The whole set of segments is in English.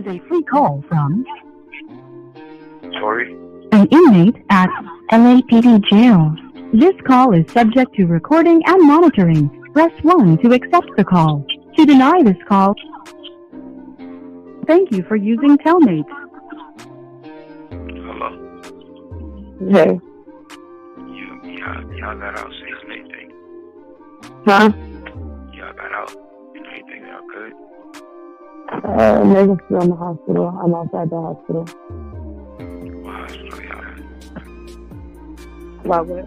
is a free call from Tory? an inmate at LAPD jail. This call is subject to recording and monitoring. Press 1 to accept the call. To deny this call, thank you for using Telmate. Hello? Hey. Y'all got out safe and anything? Huh? Y'all got out and anything y'all good? Megan's still in the hospital. I'm outside the hospital. What hospital y'all at? Why what?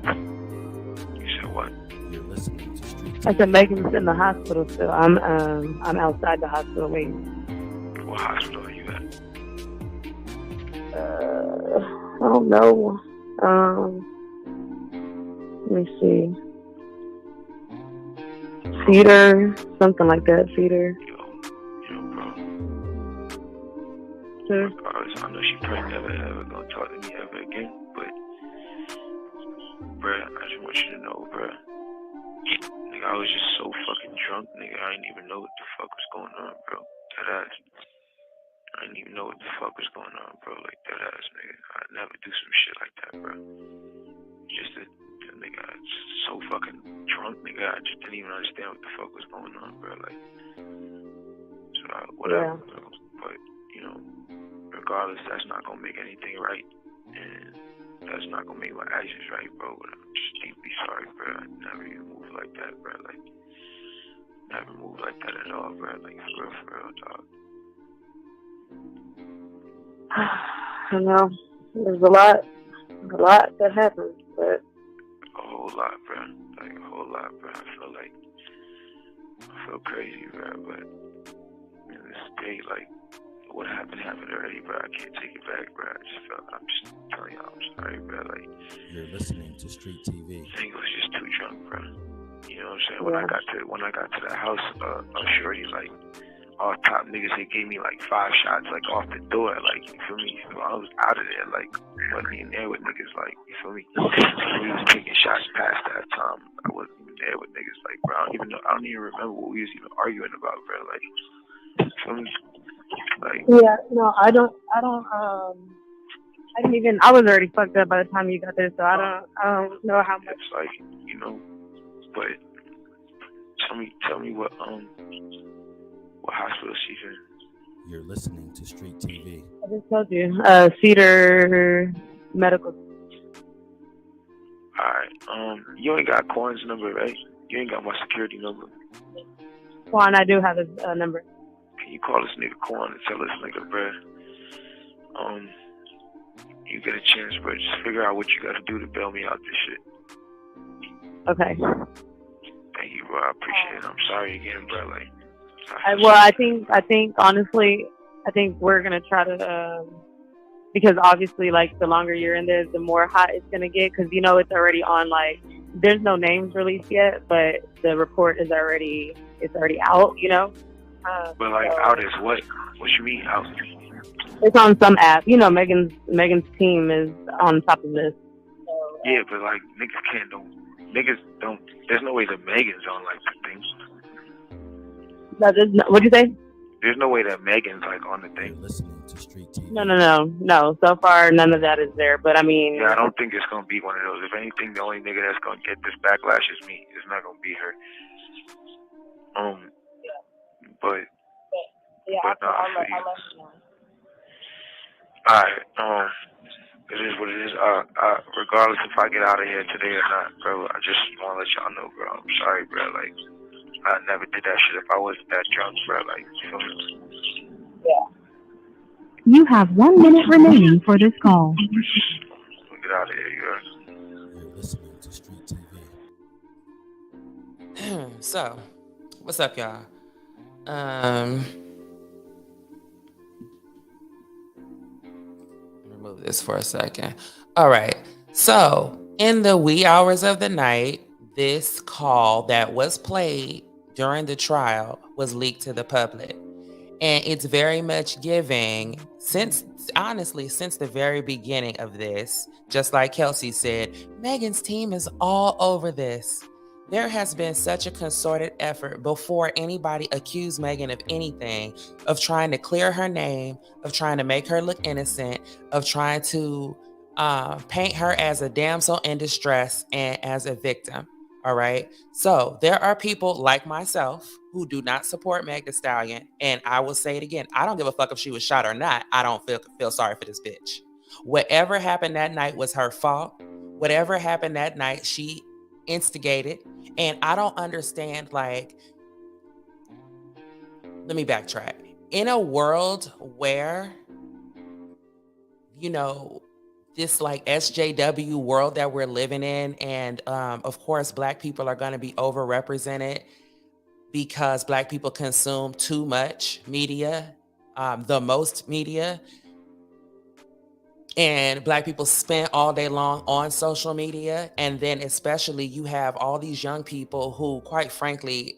You said what? You're listening to Street I said Megan's in the hospital still. I'm outside the hospital waiting. What hospital are you at? I don't know. Let me see. Cedar, something like that. Cedar. Yo, bro. Sure. Regardless, I know she probably never gonna talk to me ever again, but, bruh, I just want you to know, bruh. Nigga, I was just so fucking drunk, nigga. I didn't even know what the fuck was going on, bro. Deadass. I didn't even know what the fuck was going on, bro. Like, deadass, nigga. I'd never do some shit like that, bro. Just that, nigga, I was so fucking drunk, nigga. I just didn't even understand what the fuck was going on, bro. Like, so, whatever, Yeah. bro. But, you know, regardless, that's not gonna make anything right. And that's not gonna make my actions right, bro. But I'm just deeply sorry, bro. I never even moved like that, bro. Like, never moved like that at all, bro. Like, for real, dog. I know. There's a lot that happened, but A whole lot, bro. Like, a whole lot, bro. I feel crazy, bro. But in this day, like, what happened already, bro. I can't take it back, bro. I'm just telling y'all, I'm sorry, bro. Like, You're listening to Street TV. I think I was just too drunk, bro. You know what I'm saying? Yeah. When I got to the house, shorty, like, all top niggas, they gave me like 5 shots, like, off the door, like, you feel me? So I was out of there, like, wasn't even there with niggas, like, you feel me? We was taking shots past that time. I wasn't even there with niggas, like, bro. I don't even remember what we was even arguing about, bro. Like, you feel me? Like, yeah, no, I was already fucked up by the time you got there, so I don't know how much. it's like, you know, but tell me what hospital she's in. You're listening to Street TV. I just told you, Cedar Medical. Alright, you ain't got Corn's number, right? You ain't got my security number. Juan, I do have his number. Can you call this nigga Corn and tell this nigga, bruh, you get a chance, bro, just figure out what you gotta do to bail me out this shit. Okay. Thank you, bro. I appreciate it. I'm sorry again, bro. Like, I think honestly, we're gonna try to, because obviously, like, the longer you're in there, the more hot it's gonna get, because you know it's already on. Like, there's no names released yet, but the report is already out. You know. But like, so, out is what? What you mean out? it's on some app. You know, Megan's team is on top of this. So, Yeah, but like, niggas don't. There's no way that Megan's on like the thing. What'd you say? There's no way that Megan's like on the You're thing. listening to Street TV. No. So far, none of that is there. But I mean, Yeah, I don't think it's gonna be one of those. If anything, the only nigga that's gonna get this backlash is me. It's not gonna be her. But yeah, but I'll let you. you know. Alright, it is what it is. Regardless if I get out of here today or not, bro, I just wanna let y'all know, bro. I'm sorry, bro. Like, I never did that shit if I wasn't that drunk, bro. Like, you feel me? Yeah. You have 1 minute remaining for this call. We'll get out of here, you heard? You're listening to Street TV. So, what's up, y'all? Remove this for a second. All right. So, in the wee hours of the night, this call that was played during the trial was leaked to the public. And it's very much giving, since the very beginning of this, just like Kelsey said, Megan's team is all over this. there has been such a concerted effort before anybody accused Megan of anything, of trying to clear her name, of trying to make her look innocent, of trying to paint her as a damsel in distress and as a victim. All right. So there are people like myself who do not support Meg Thee Stallion. And I will say it again. I don't give a fuck if she was shot or not. I don't feel sorry for this bitch. Whatever happened that night was her fault. Whatever happened that night, she instigated. And I don't understand, like, let me backtrack. In a world where, you know, this like SJW world that we're living in, and of course, Black people are going to be overrepresented because Black people consume too much media, the most media. And Black people spend all day long on social media. And then especially you have all these young people who, quite frankly,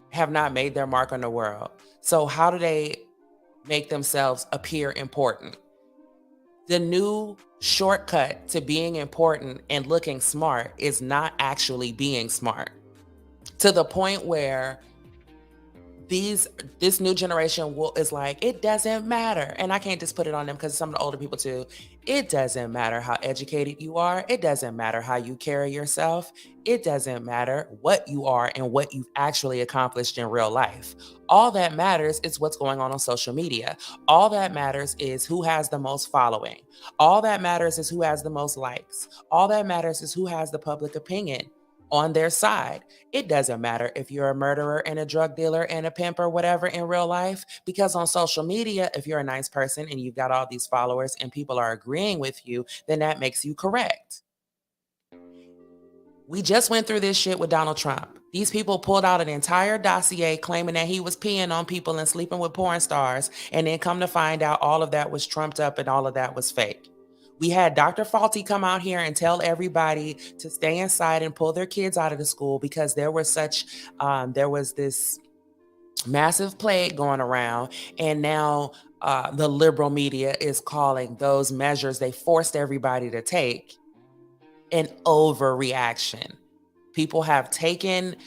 have not made their mark on the world. So how do they make themselves appear important? The new shortcut to being important and looking smart is not actually being smart, to the point where this new generation is like, it doesn't matter. And I can't just put it on them because some of the older people too. It doesn't matter how educated you are. It doesn't matter how you carry yourself. It doesn't matter what you are and what you've actually accomplished in real life. All that matters is what's going on social media. All that matters is who has the most following. All that matters is who has the most likes. All that matters is who has the public opinion on their side. It doesn't matter if you're a murderer and a drug dealer and a pimp or whatever in real life, because on social media, if you're a nice person and you've got all these followers and people are agreeing with you, then that makes you correct. We just went through this shit with Donald Trump. These people pulled out an entire dossier claiming that he was peeing on people and sleeping with porn stars, and then come to find out all of that was trumped up and all of that was fake. We had Dr. Fauci come out here and tell everybody to stay inside and pull their kids out of the school because there was this massive plague going around. And now the liberal media is calling those measures they forced everybody to take an overreaction. People have taken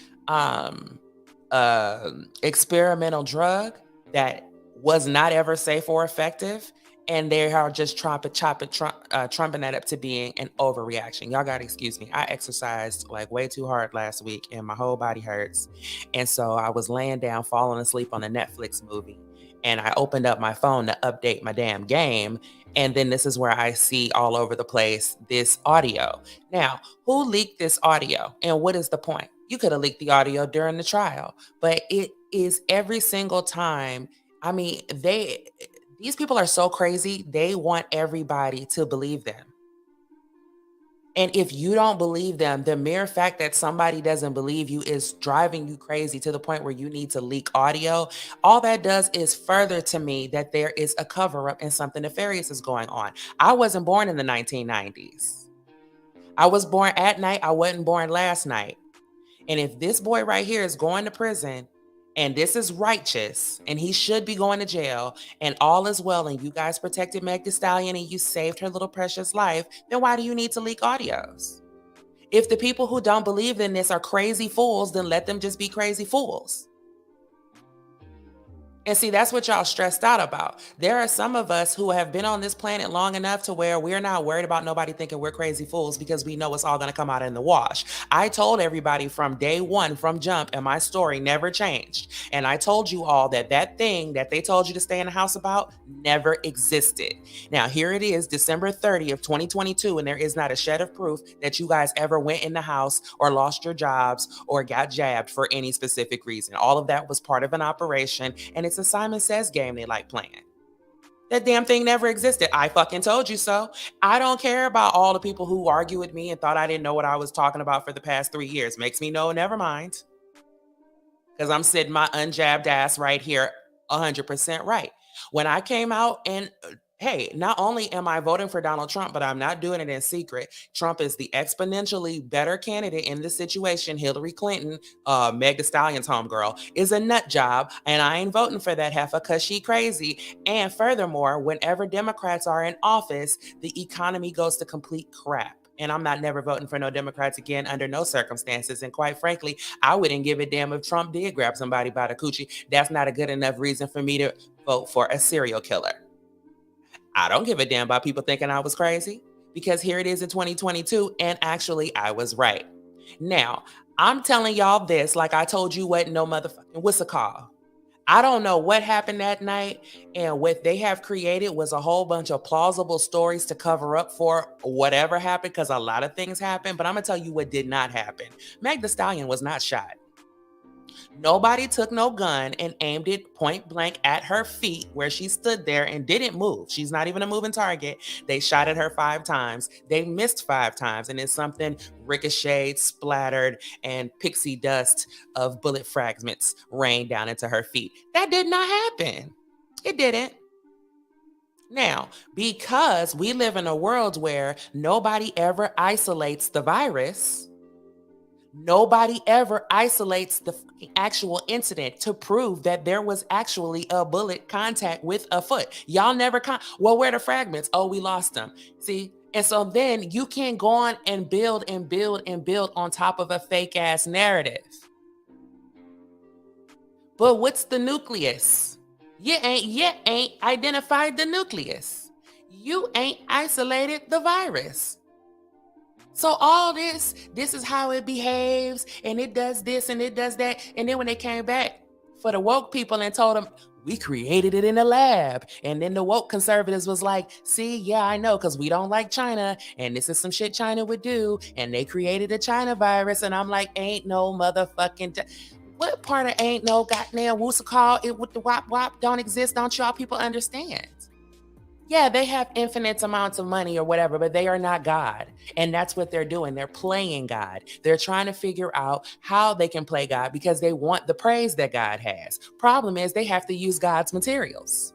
experimental drug that was not ever safe or effective, and they are just trumping that up to being an overreaction. Y'all gotta excuse me. I exercised like way too hard last week and my whole body hurts. And so I was laying down, falling asleep on a Netflix movie. And I opened up my phone to update my damn game. And then this is where I see all over the place this audio. Now, who leaked this audio? And what is the point? You could have leaked the audio during the trial, but it is every single time. I mean, these people are so crazy. They want everybody to believe them. And if you don't believe them, the mere fact that somebody doesn't believe you is driving you crazy to the point where you need to leak audio. All that does is further to me that there is a cover-up and something nefarious is going on. I wasn't born in the 1990s. I was born at night. I wasn't born last night. And if this boy right here is going to prison, and this is righteous, and he should be going to jail, and all is well, and you guys protected Meg Thee Stallion and you saved her little precious life, then why do you need to leak audios? If the people who don't believe in this are crazy fools, then let them just be crazy fools. And see, that's what y'all stressed out about. There are some of us who have been on this planet long enough to where we're not worried about nobody thinking we're crazy fools because we know it's all going to come out in the wash. I told everybody from day one, from jump, and my story never changed. And I told you all that that thing that they told you to stay in the house about never existed. Now, here it is, December 30th, 2022, and there is not a shed of proof that you guys ever went in the house or lost your jobs or got jabbed for any specific reason. All of that was part of an operation, and it's a Simon Says game they like playing. That damn thing never existed. I fucking told you so. I don't care about all the people who argue with me and thought I didn't know what I was talking about for the past 3 years. Makes me know, never mind. Because I'm sitting my unjabbed ass right here 100% right. When I came out and hey, not only am I voting for Donald Trump, but I'm not doing it in secret. Trump is the exponentially better candidate in this situation. Hillary Clinton, Meg Thee Stallion's homegirl, is a nut job, and I ain't voting for that heifer because she crazy. And furthermore, whenever Democrats are in office, the economy goes to complete crap. And I'm not never voting for no Democrats again under no circumstances. And quite frankly, I wouldn't give a damn if Trump did grab somebody by the coochie. That's not a good enough reason for me to vote for a serial killer. I don't give a damn about people thinking I was crazy, because here it is in 2022, and actually I was right. Now, I'm telling y'all this like I told you what no motherfucking what's a call. I don't know what happened that night, and what they have created was a whole bunch of plausible stories to cover up for whatever happened, because a lot of things happened, but I'm gonna tell you what did not happen. Meg Thee Stallion was not shot. Nobody took no gun and aimed it point blank at her feet where she stood there and didn't move. She's not even a moving target. They shot at her 5 times. They missed 5 times, and then something ricocheted, splattered, and pixie dust of bullet fragments rained down into her feet. That did not happen. It didn't. Now, because we live in a world where nobody ever isolates the virus, nobody ever isolates the actual incident to prove that there was actually a bullet contact with a foot. Y'all never well, where are the fragments? Oh, we lost them. See? And so then you can go on and build and build and build on top of a fake ass narrative. But what's the nucleus? You ain't identified the nucleus. You ain't isolated the virus. So all this is how it behaves, and it does this and it does that. And then when they came back for the woke people and told them, we created it in a lab. And then the woke conservatives was like, see, yeah, I know, because we don't like China. And this is some shit China would do. And they created a China virus. And I'm like, ain't no motherfucking... What part of ain't no goddamn what's it called? It with the wop wop don't exist. Don't y'all people understand? Yeah, they have infinite amounts of money or whatever, but they are not God. And that's what they're doing. They're playing God. They're trying to figure out how they can play God because they want the praise that God has. Problem is they have to use God's materials.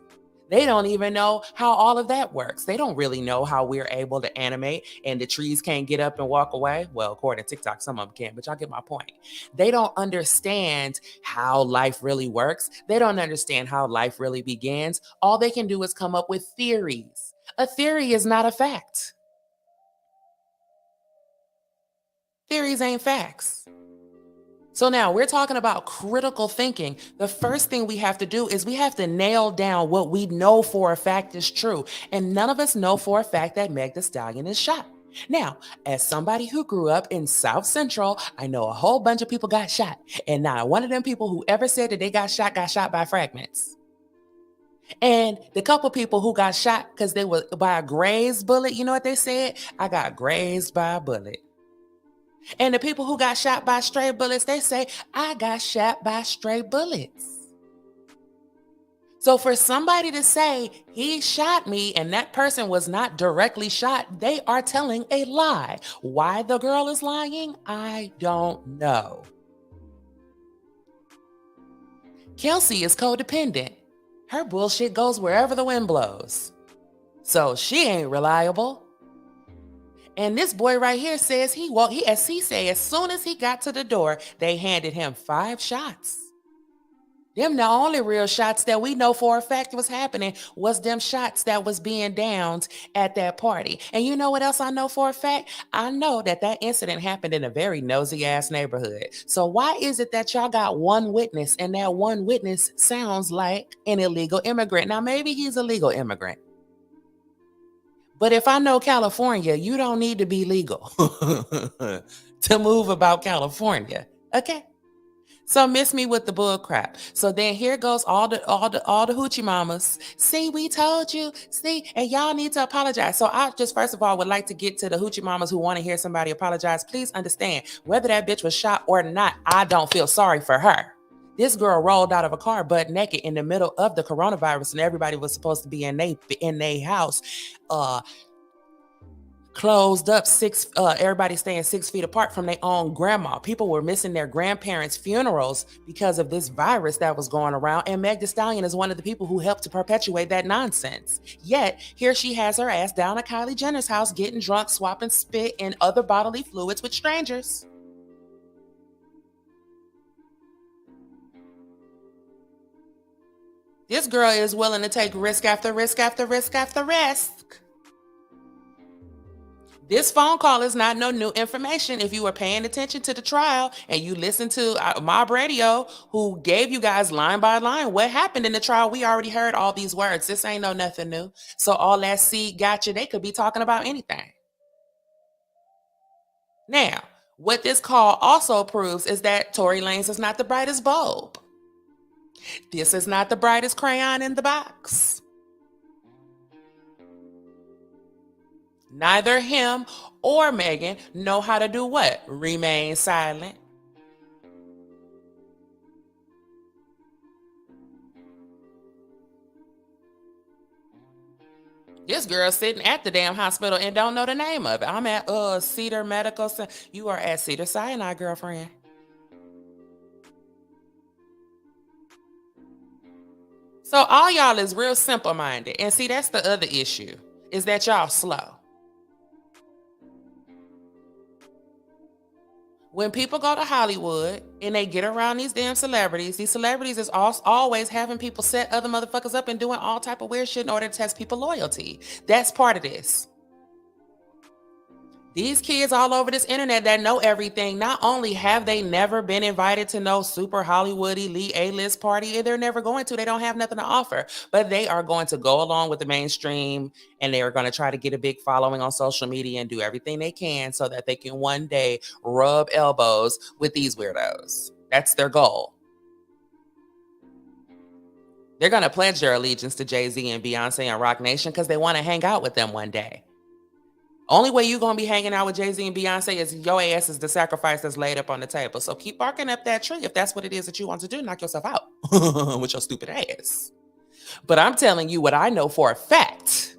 They don't even know how all of that works. They don't really know how we're able to animate and the trees can't get up and walk away. Well, according to TikTok, some of them can, but y'all get my point. They don't understand how life really works. They don't understand how life really begins. All they can do is come up with theories. A theory is not a fact. Theories ain't facts. So now we're talking about critical thinking. The first thing we have to do is we have to nail down what we know for a fact is true. And none of us know for a fact that Meg Thee Stallion is shot. Now, as somebody who grew up in South Central, I know a whole bunch of people got shot. And not one of them people who ever said that they got shot by fragments. And the couple people who got shot because they were by a grazed bullet, you know what they said? I got grazed by a bullet. And the people who got shot by stray bullets, they say, I got shot by stray bullets. So for somebody to say he shot me and that person was not directly shot, they are telling a lie. Why the girl is lying, I don't know. Kelsey is codependent. Her bullshit goes wherever the wind blows. So she ain't reliable. And this boy right here says as soon as he got to the door, they handed him 5 shots. Them the only real shots that we know for a fact was happening was them shots that was being downed at that party. And you know what else I know for a fact? I know that incident happened in a very nosy ass neighborhood. So why is it that y'all got one witness and that one witness sounds like an illegal immigrant? Now maybe he's a legal immigrant. But if I know California, you don't need to be legal to move about California. Okay. So miss me with the bull crap. So then here goes all the hoochie mamas. See, we told you. See, and y'all need to apologize. So I just first of all would like to get to the hoochie mamas who want to hear somebody apologize. Please understand, whether that bitch was shot or not, I don't feel sorry for her. This girl rolled out of a car butt naked in the middle of the coronavirus, and everybody was supposed to be in their house, closed up, everybody staying 6 feet apart from their own grandma. People were missing their grandparents' funerals because of this virus that was going around. And Meg Thee Stallion is one of the people who helped to perpetuate that nonsense. Yet here she has her ass down at Kylie Jenner's house, getting drunk, swapping spit and other bodily fluids with strangers. This girl is willing to take risk after risk after risk after risk. This phone call is not no new information. If you were paying attention to the trial and you listened to Mob Radio, who gave you guys line by line what happened in the trial, we already heard all these words. This ain't no nothing new. So all that seed gotcha, they could be talking about anything. Now, what this call also proves is that Tory Lanez is not the brightest bulb. This is not the brightest crayon in the box. Neither him or Megan know how to do what? Remain silent. This girl sitting at the damn hospital and don't know the name of it. I'm at Cedar Medical Center. You are at Cedar Sinai, girlfriend. So all y'all is real simple-minded. And see, that's the other issue, is that y'all slow. When people go to Hollywood and they get around these damn celebrities, these celebrities is always having people set other motherfuckers up and doing all type of weird shit in order to test people loyalty. That's part of this. These kids all over this internet that know everything, not only have they never been invited to no super Hollywood elite A-list party, and they're never going to, they don't have nothing to offer, but they are going to go along with the mainstream and they are going to try to get a big following on social media and do everything they can so that they can one day rub elbows with these weirdos. That's their goal. They're going to pledge their allegiance to Jay-Z and Beyonce and Roc Nation because they want to hang out with them one day. Only way you're going to be hanging out with Jay-Z and Beyonce is your ass is the sacrifice that's laid up on the table. So keep barking up that tree if that's what it is that you want to do. Knock yourself out with your stupid ass. But I'm telling you what I know for a fact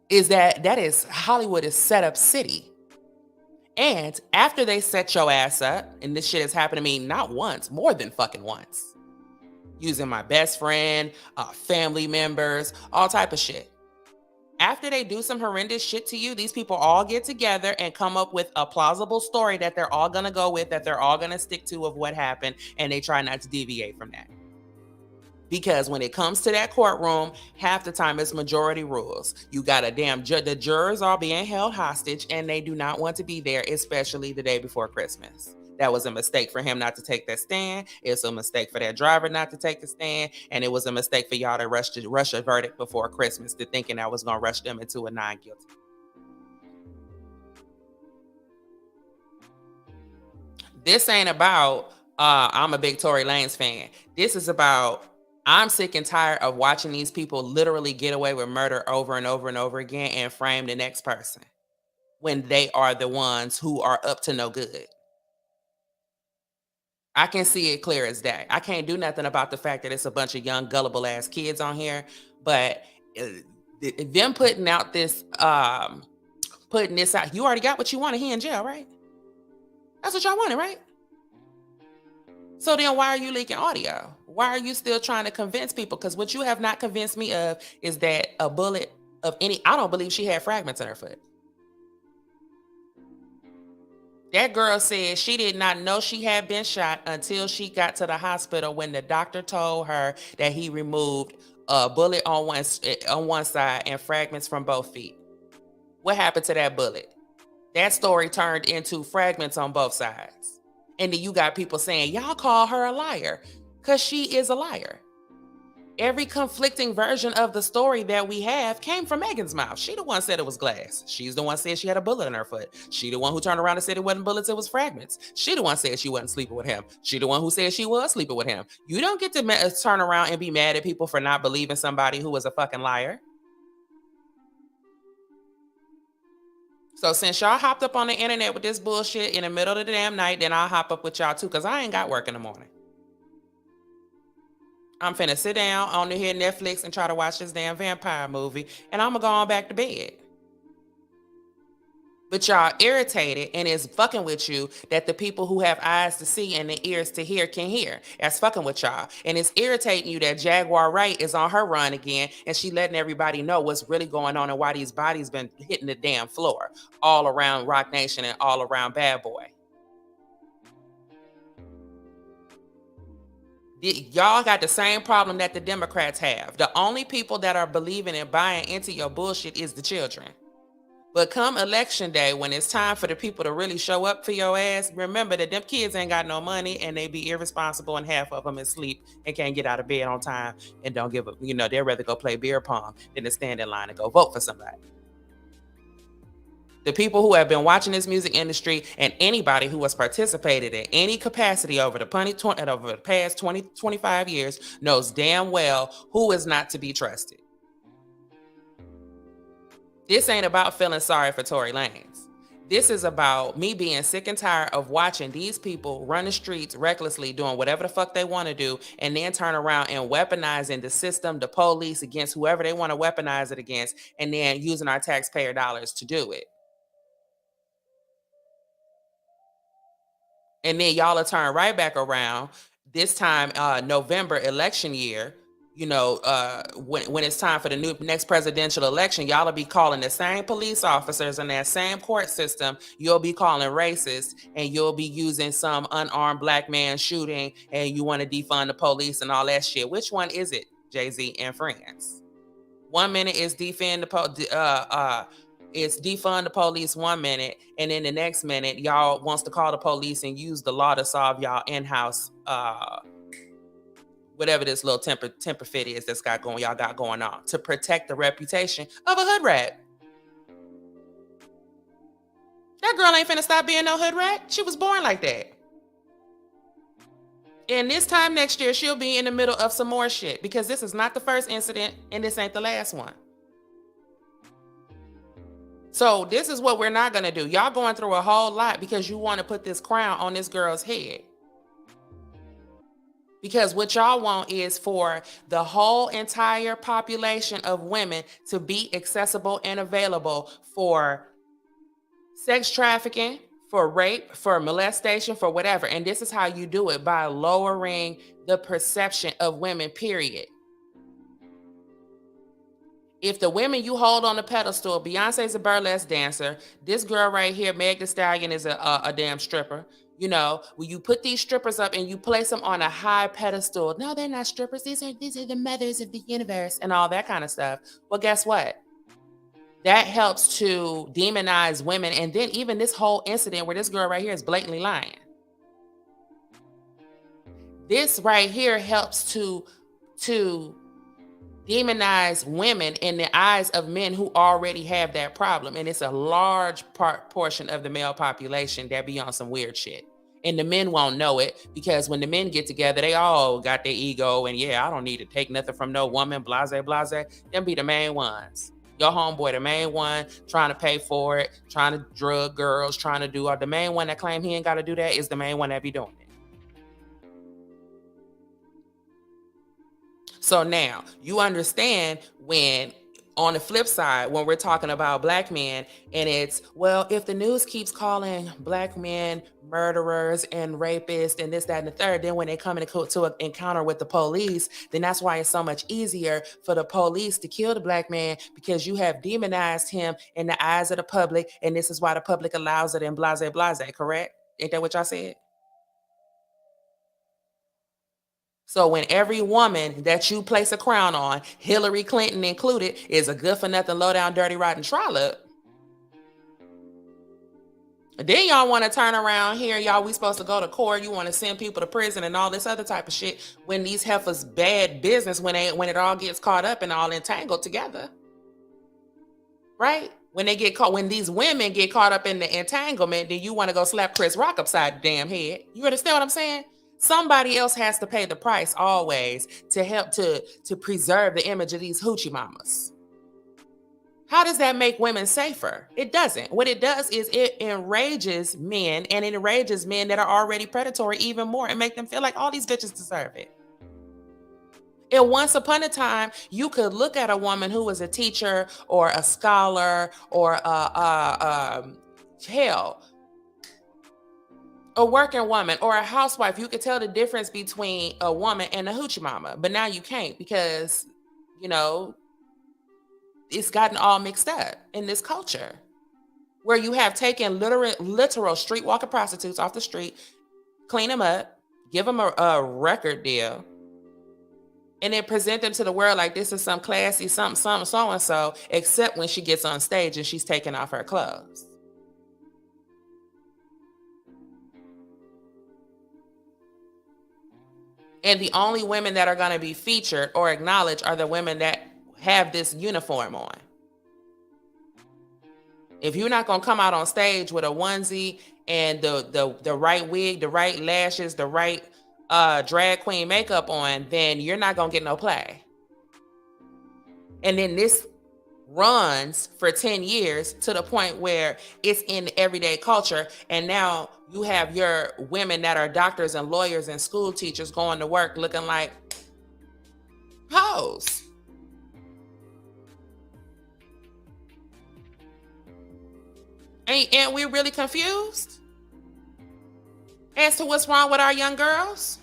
is that is Hollywood is set up city. And after they set your ass up, and this shit has happened to me not once, more than fucking once, using my best friend, family members, all type of shit. After they do some horrendous shit to you, these people all get together and come up with a plausible story that they're all going to go with, that they're all going to stick to of what happened, and they try not to deviate from that. Because when it comes to that courtroom, half the time it's majority rules. You got a damn the jurors are being held hostage and they do not want to be there, especially the day before Christmas. That was a mistake for him not to take that stand. It's a mistake for that driver not to take the stand. And it was a mistake for y'all to rush a verdict before Christmas, to thinking I was going to rush them into a non-guilty. This ain't about, I'm a big Tory Lanez fan. This is about, I'm sick and tired of watching these people literally get away with murder over and over and over again and frame the next person when they are the ones who are up to no good. I can see it clear as day. I can't do nothing about the fact that it's a bunch of young, gullible ass kids on here, but them putting out this, putting this out, you already got what you wanted. He in jail, right? That's what y'all wanted, right? So then why are you leaking audio? Why are you still trying to convince people? Because what you have not convinced me of is that a bullet of any, I don't believe she had fragments in her foot. That girl said she did not know she had been shot until she got to the hospital when the doctor told her that he removed a bullet on one side and fragments from both feet. What happened to that bullet? That story turned into fragments on both sides. And then you got people saying, y'all call her a liar, because she is a liar. Every conflicting version of the story that we have came from Megan's mouth. She the one said it was glass. She's the one said she had a bullet in her foot. She the one who turned around and said it wasn't bullets, it was fragments. She the one said she wasn't sleeping with him. She the one who said she was sleeping with him. You don't get to turn around and be mad at people for not believing somebody who was a fucking liar. So since y'all hopped up on the internet with this bullshit in the middle of the damn night, then I'll hop up with y'all too, because I ain't got work in the morning. I'm finna sit down on here Netflix and try to watch this damn vampire movie, and I'm gonna go on back to bed. But y'all irritated, and it's fucking with you that the people who have eyes to see and the ears to hear can hear. That's fucking with y'all. And it's irritating you that Jaguar Wright is on her run again, and she letting everybody know what's really going on and why these bodies been hitting the damn floor all around Roc Nation and all around Bad Boy. Y'all got the same problem that the Democrats have. The only people that are believing and buying into your bullshit is the children. But come election day, when it's time for the people to really show up for your ass, remember that them kids ain't got no money and they be irresponsible and half of them is asleep and can't get out of bed on time and don't give a, they'd rather go play beer pong than to stand in line and go vote for somebody. The people who have been watching this music industry and anybody who has participated in any capacity over the past 20, 25 years knows damn well who is not to be trusted. This ain't about feeling sorry for Tory Lanez. This is about me being sick and tired of watching these people run the streets recklessly doing whatever the fuck they want to do and then turn around and weaponizing the system, the police against whoever they want to weaponize it against, and then using our taxpayer dollars to do it. And then y'all will turn right back around this time, November election year, when it's time for the next presidential election, y'all will be calling the same police officers in that same court system. You'll be calling racist, and you'll be using some unarmed black man shooting, and you want to defund the police and all that shit. Which one is it, Jay-Z and friends? 1 minute is defund the police 1 minute, and then the next minute y'all wants to call the police and use the law to solve y'all in-house whatever this little temper fit is y'all got going on to protect the reputation of a hood rat. That girl ain't finna stop being no hood rat. She was born like that. And this time next year, she'll be in the middle of some more shit because this is not the first incident and this ain't the last one. So this is what we're not going to do. Y'all going through a whole lot because you want to put this crown on this girl's head. Because what y'all want is for the whole entire population of women to be accessible and available for sex trafficking, for rape, for molestation, for whatever. And this is how you do it, by lowering the perception of women, period. If the women you hold on the pedestal, Beyonce's a burlesque dancer, this girl right here, Meg Thee Stallion, is a damn stripper. When you put these strippers up and you place them on a high pedestal, no, they're not strippers. These are the mothers of the universe and all that kind of stuff. Well, guess what? That helps to demonize women. And then even this whole incident where this girl right here is blatantly lying. This right here helps to demonize women in the eyes of men who already have that problem. And it's a large portion of the male population that be on some weird shit. And the men won't know it because when the men get together, they all got their ego and I don't need to take nothing from no woman, blase, blase. Them be the main ones. Your homeboy, the main one, trying to pay for it, trying to drug girls, trying to do all. The main one that claim he ain't got to do that is the main one that be doing it. So now you understand when, on the flip side, when we're talking about black men and it's, well, if the news keeps calling black men murderers and rapists and this, that, and the third, then when they come to an encounter with the police, then that's why it's so much easier for the police to kill the black man because you have demonized him in the eyes of the public. And this is why the public allows it and blase, blase, correct? Ain't that what y'all said? So when every woman that you place a crown on, Hillary Clinton included, is a good for nothing, low down, dirty, rotten trollop, then y'all want to turn around here, y'all, we supposed to go to court, you want to send people to prison and all this other type of shit when these heifers bad business, when it all gets caught up and all entangled together. Right? When these women get caught up in the entanglement, then you want to go slap Chris Rock upside the damn head. You understand what I'm saying? Somebody else has to pay the price always to help to preserve the image of these hoochie mamas. How does that make women safer? It doesn't. What it does is it enrages men, and it enrages men that are already predatory even more and make them feel like all these bitches deserve it. And once upon a time, you could look at a woman who was a teacher or a scholar or a working woman or a housewife. You could tell the difference between a woman and a hoochie mama. But now you can't because, it's gotten all mixed up in this culture where you have taken literal streetwalker prostitutes off the street, clean them up, give them a record deal, and then present them to the world like this is some classy something, something, so-and-so, except when she gets on stage and she's taking off her clothes. And the only women that are going to be featured or acknowledged are the women that have this uniform on. If you're not going to come out on stage with a onesie and the right wig, the right lashes, the right drag queen makeup on, then you're not going to get no play. And then this runs for 10 years to the point where it's in everyday culture. And now you have your women that are doctors and lawyers and school teachers going to work looking like hoes. Ain't we really confused as to what's wrong with our young girls?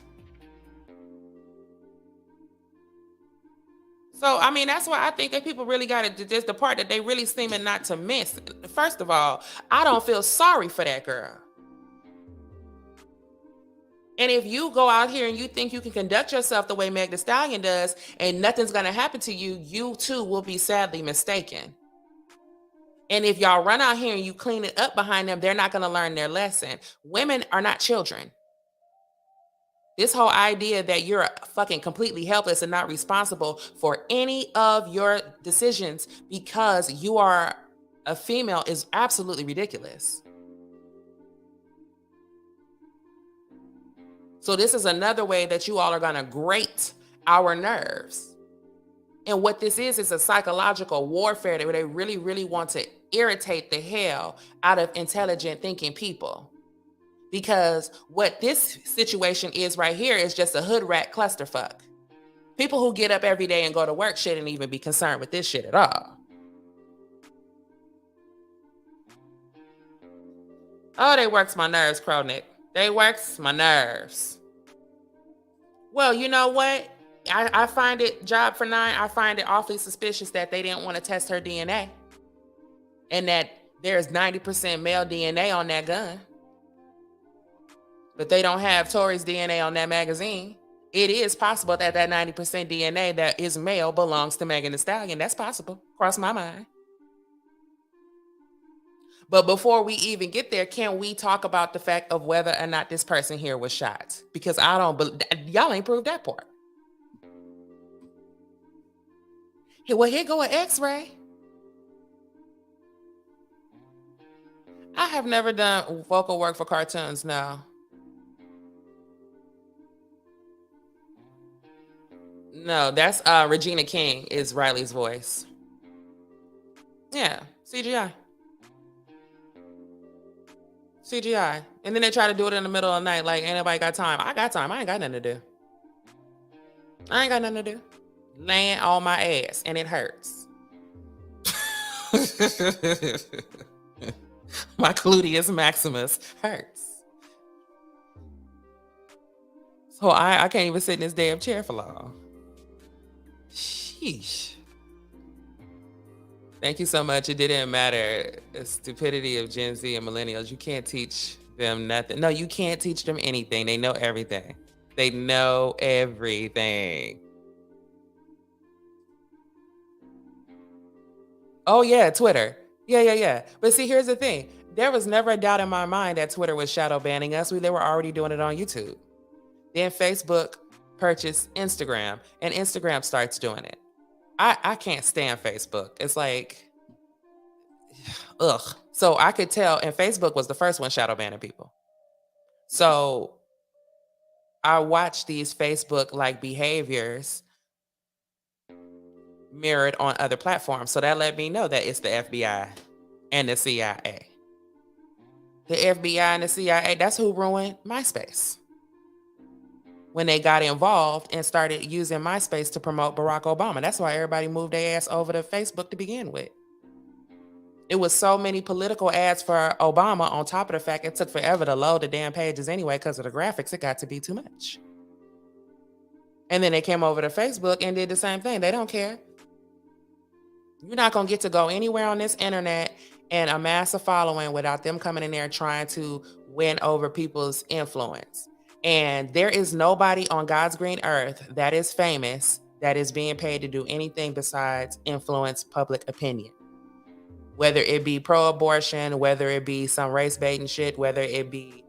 So, I mean, that's why I think that people really got to, this the part that they really seeming not to miss. First of all, I don't feel sorry for that girl. And if you go out here and you think you can conduct yourself the way Meg Thee Stallion does and nothing's going to happen to you, you too will be sadly mistaken. And if y'all run out here and you clean it up behind them, they're not going to learn their lesson. Women are not children. This whole idea that you're fucking completely helpless and not responsible for any of your decisions because you are a female is absolutely ridiculous. So this is another way that you all are going to grate our nerves. And what this is a psychological warfare where they really, really want to irritate the hell out of intelligent thinking people. Because what this situation is right here is just a hood rat clusterfuck. People who get up every day and go to work shouldn't even be concerned with this shit at all. Oh, they works my nerves, Crownick. They works my nerves. Well, you know what? I find it, job for 9, I find it awfully suspicious that they didn't want to test her DNA. And that there's 90% male DNA on that gun. But they don't have Tory's DNA on that magazine. It is possible that that 90% DNA that is male belongs to Megan Thee Stallion. That's possible. Cross my mind. But before we even get there, can we talk about the fact of whether or not this person here was shot? Because I don't believe, y'all ain't proved that part. Well, here go an X-ray. I have never done vocal work for cartoons, no. No, that's Regina King is Riley's voice. Yeah, CGI. CGI. And then they try to do it in the middle of the night like, ain't nobody got time. I got time. I ain't got nothing to do. I ain't got nothing to do. Laying on my ass, and it hurts. My gluteus maximus hurts. So I can't even sit in this damn chair for long. Sheesh. Thank you so much. It didn't matter. The stupidity of Gen Z and millennials. You can't teach them nothing. No, you can't teach them anything. They know everything. They know everything. Oh, yeah, Twitter. Yeah. But see, here's the thing. There was never a doubt in my mind that Twitter was shadow banning us. They were already doing it on YouTube. Then Facebook purchased Instagram, and Instagram starts doing it. I can't stand Facebook. It's like, ugh. So I could tell, and Facebook was the first one shadow banning people. So I watched these Facebook-like behaviors mirrored on other platforms. So that let me know that it's the FBI and the CIA. The FBI and the CIA, that's who ruined MySpace. When they got involved and started using MySpace to promote Barack Obama. That's why everybody moved their ass over to Facebook to begin with. It was so many political ads for Obama on top of the fact it took forever to load the damn pages anyway because of the graphics. It got to be too much. And then they came over to Facebook and did the same thing. They don't care. You're not going to get to go anywhere on this internet and amass a following without them coming in there trying to win over people's influence. And there is nobody on God's green earth that is famous that is being paid to do anything besides influence public opinion. Whether it be pro-abortion, whether it be some race baiting shit, whether it be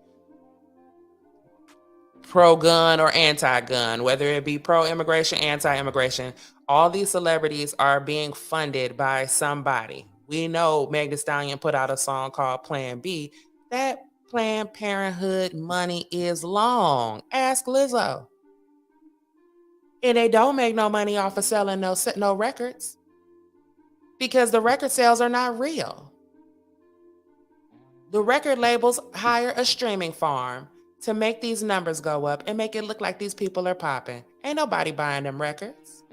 pro-gun or anti-gun, whether it be pro-immigration, anti-immigration, all these celebrities are being funded by somebody. We know Meg Thee Stallion put out a song called Plan B. That Planned Parenthood money is long. Ask Lizzo. And they don't make no money off of selling no records because the record sales are not real. The record labels hire a streaming farm to make these numbers go up and make it look like these people are popping. Ain't nobody buying them records.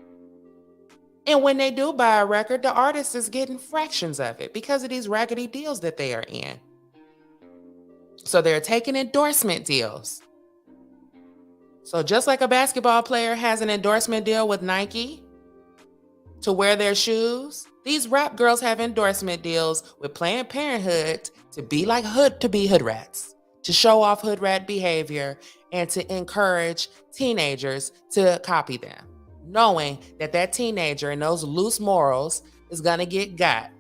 And when they do buy a record, the artist is getting fractions of it because of these raggedy deals that they are in. So they're taking endorsement deals. So just like a basketball player has an endorsement deal with Nike to wear their shoes, these rap girls have endorsement deals with Planned Parenthood to be like hood rats, to show off hood rat behavior and to encourage teenagers to copy them, knowing that teenager and those loose morals is gonna get got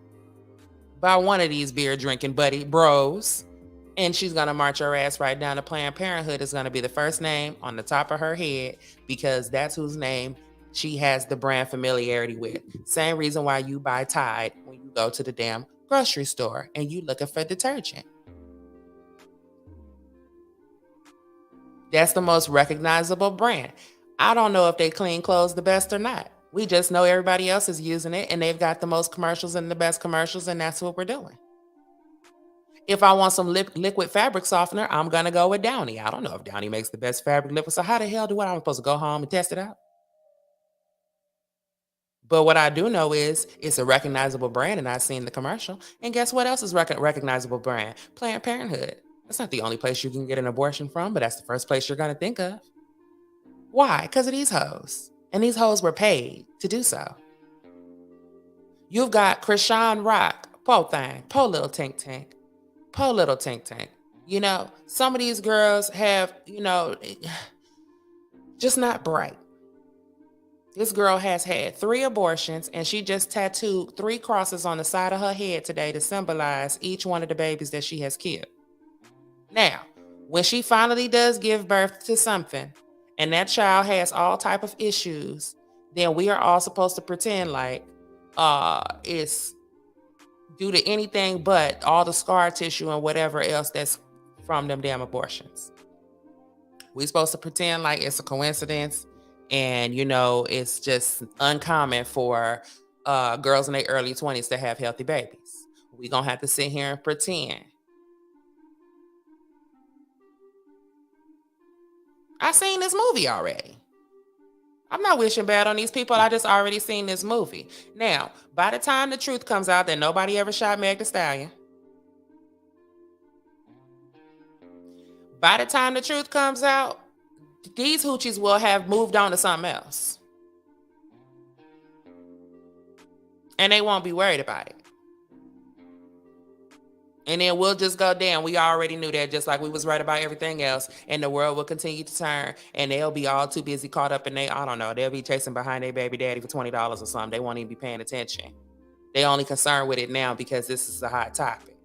by one of these beer drinking buddy bros, and she's gonna march her ass right down to Planned Parenthood. Is gonna be the first name on the top of her head because that's whose name she has the brand familiarity with. Same reason why you buy Tide when you go to the damn grocery store and you looking for detergent. That's the most recognizable brand. I don't know if they clean clothes the best or not. We just know everybody else is using it and they've got the most commercials and the best commercials, and that's what we're doing. If I want some liquid fabric softener, I'm going to go with Downy. I don't know if Downy makes the best fabric liquid. So how the hell do I'm supposed to go home and test it out? But what I do know is it's a recognizable brand, and I've seen the commercial. And guess what else is recognizable brand? Planned Parenthood. That's not the only place you can get an abortion from, but that's the first place you're going to think of. Why? Because of these hoes. And these hoes were paid to do so. You've got Krishan Rock, po little tink tink. Po little tink tink. You know, some of these girls have, just not bright. This girl has had 3 abortions, and she just tattooed 3 crosses on the side of her head today to symbolize each one of the babies that she has killed. Now, when she finally does give birth to something, and that child has all type of issues, then we are all supposed to pretend like it's due to anything but all the scar tissue and whatever else that's from them damn abortions. We're supposed to pretend like it's a coincidence and, it's just uncommon for girls in their early 20s to have healthy babies. We're going to have to sit here and pretend. I seen this movie already. I'm not wishing bad on these people. I just already seen this movie. Now, by the time the truth comes out that nobody ever shot Meg Thee Stallion, by the time the truth comes out, these hoochies will have moved on to something else. And they won't be worried about it. And then we'll just go down. We already knew that, just like we was right about everything else. And the world will continue to turn. And they'll be all too busy caught up in they'll be chasing behind their baby daddy for $20 or something. They won't even be paying attention. They only concerned with it now because this is a hot topic.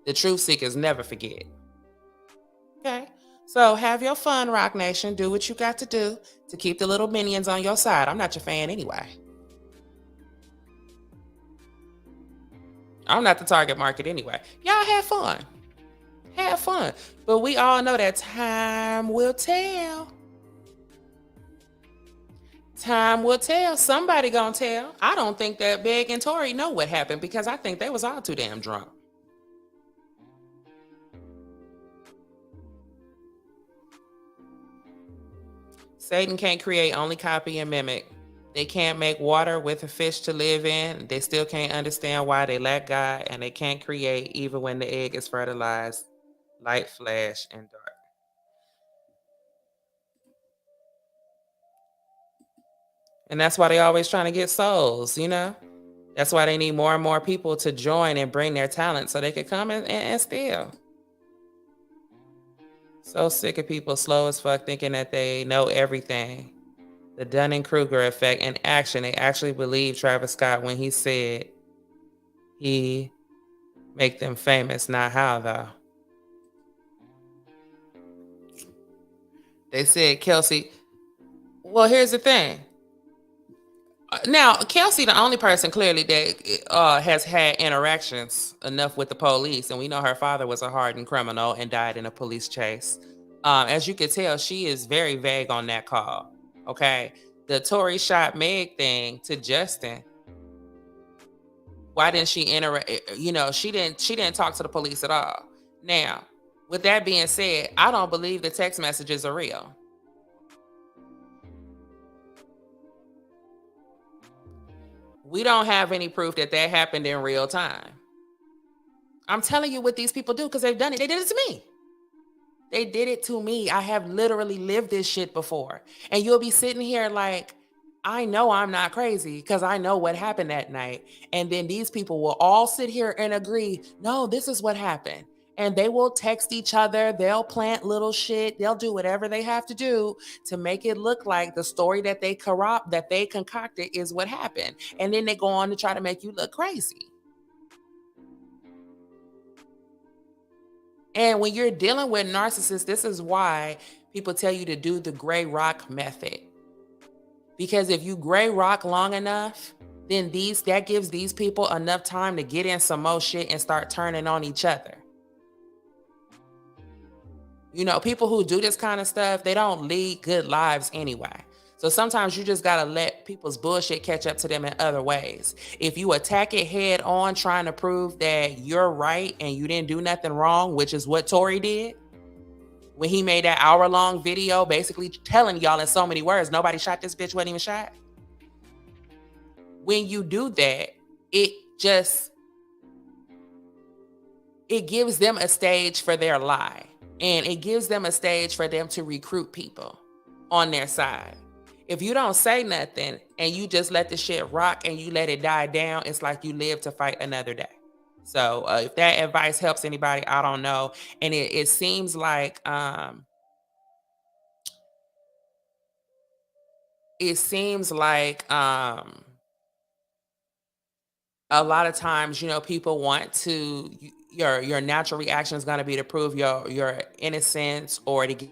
The truth seekers never forget. Okay? So have your fun, Rock Nation. Do what you got to do to keep the little minions on your side. I'm not your fan anyway. I'm not the target market anyway. Y'all have fun. Have fun. But we all know that time will tell. Time will tell. Somebody gonna tell. I don't think that Big and Tory know what happened because I think they was all too damn drunk. Satan can't create, only copy and mimic. They can't make water with a fish to live in. They still can't understand why they lack God, and they can't create even when the egg is fertilized, light, flash, and dark. And that's why they always trying to get souls, That's why they need more and more people to join and bring their talent so they can come and steal. So sick of people slow as fuck thinking that they know everything. The Dunning-Kruger effect in action. They actually believed Travis Scott when he said he make them famous. Not how, though. They said Kelsey. Well, here's the thing. Now, Kelsey, the only person clearly that has had interactions enough with the police, and we know her father was a hardened criminal and died in a police chase. As you can tell, she is very vague on that call. Okay, the Tory shot Meg thing to Justin. Why didn't she interact? You know, she didn't talk to the police at all. Now, with that being said, I don't believe the text messages are real. We don't have any proof that happened in real time. I'm telling you what these people do because they've done it. They did it to me. They did it to me. I have literally lived this shit before. And you'll be sitting here like, I know I'm not crazy because I know what happened that night. And then these people will all sit here and agree, no, this is what happened. And they will text each other. They'll plant little shit. They'll do whatever they have to do to make it look like the story that they concocted is what happened. And then they go on to try to make you look crazy. And when you're dealing with narcissists, this is why people tell you to do the gray rock method. Because if you gray rock long enough, then that gives these people enough time to get in some more shit and start turning on each other. You know, people who do this kind of stuff, they don't lead good lives anyway. So sometimes you just got to let people's bullshit catch up to them in other ways. If you attack it head on trying to prove that you're right and you didn't do nothing wrong, which is what Tory did when he made that hour-long video basically telling y'all in so many words, nobody shot this bitch, wasn't even shot. When you do that, it gives them a stage for their lie. And it gives them a stage for them to recruit people on their side. If you don't say nothing and you just let the shit rock and you let it die down, it's like you live to fight another day. So if that advice helps anybody, I don't know. And it seems like a lot of times, you know, people want to, your natural reaction is going to be to prove your innocence or to get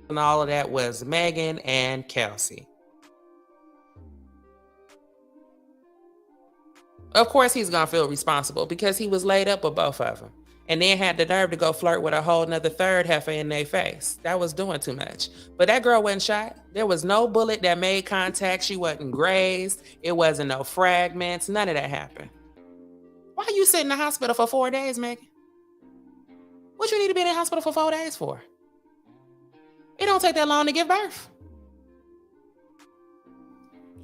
and all of that was Megan and Kelsey. Of course, he's going to feel responsible because he was laid up with both of them. And then had the nerve to go flirt with a whole nother third heifer in their face. That was doing too much. But that girl wasn't shot. There was no bullet that made contact. She wasn't grazed. It wasn't no fragments. None of that happened. Why you sit in the hospital for 4 days, Megan? What you need to be in the hospital for 4 days for? It don't take that long to give birth.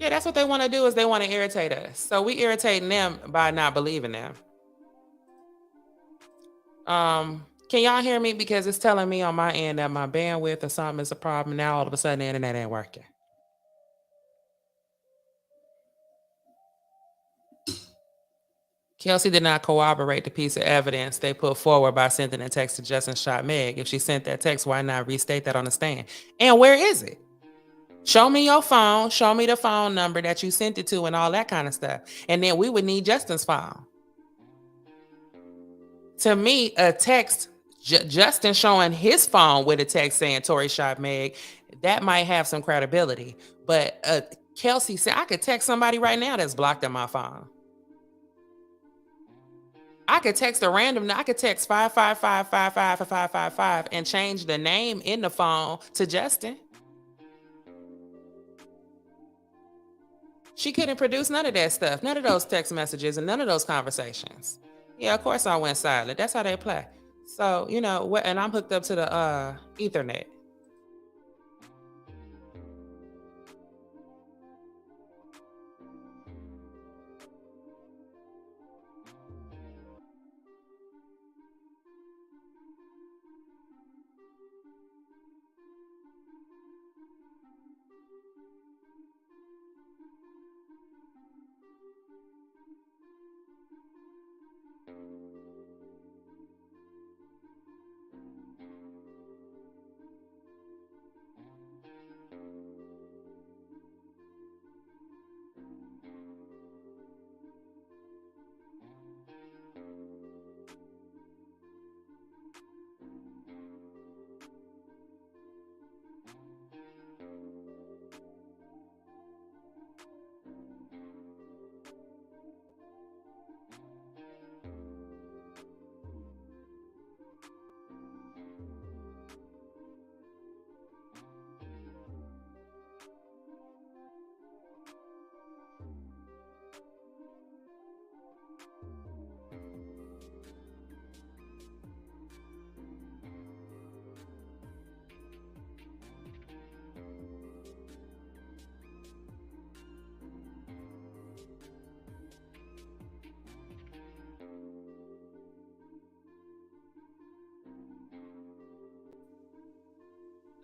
Yeah, that's what they want to do is they want to irritate us. So we irritating them by not believing them. Can y'all hear me? Because it's telling me on my end that my bandwidth or something is a problem. Now all of a sudden the internet ain't working. Kelsey did not corroborate the piece of evidence they put forward by sending a text to Justin shot Meg. If she sent that text, why not restate that on the stand? And where is it? Show me your phone. Show me the phone number that you sent it to and all that kind of stuff. And then we would need Justin's phone. To me, a text, Justin showing his phone with a text saying Tory shot Meg, that might have some credibility. But Kelsey said, I could text somebody right now that's blocked on my phone. I could text a random, I could text 555-555-555 and change the name in the phone to Justin. She couldn't produce none of that stuff, none of those text messages and none of those conversations. Yeah, of course I went silent. That's how they play. So, you know, and I'm hooked up to the Ethernet.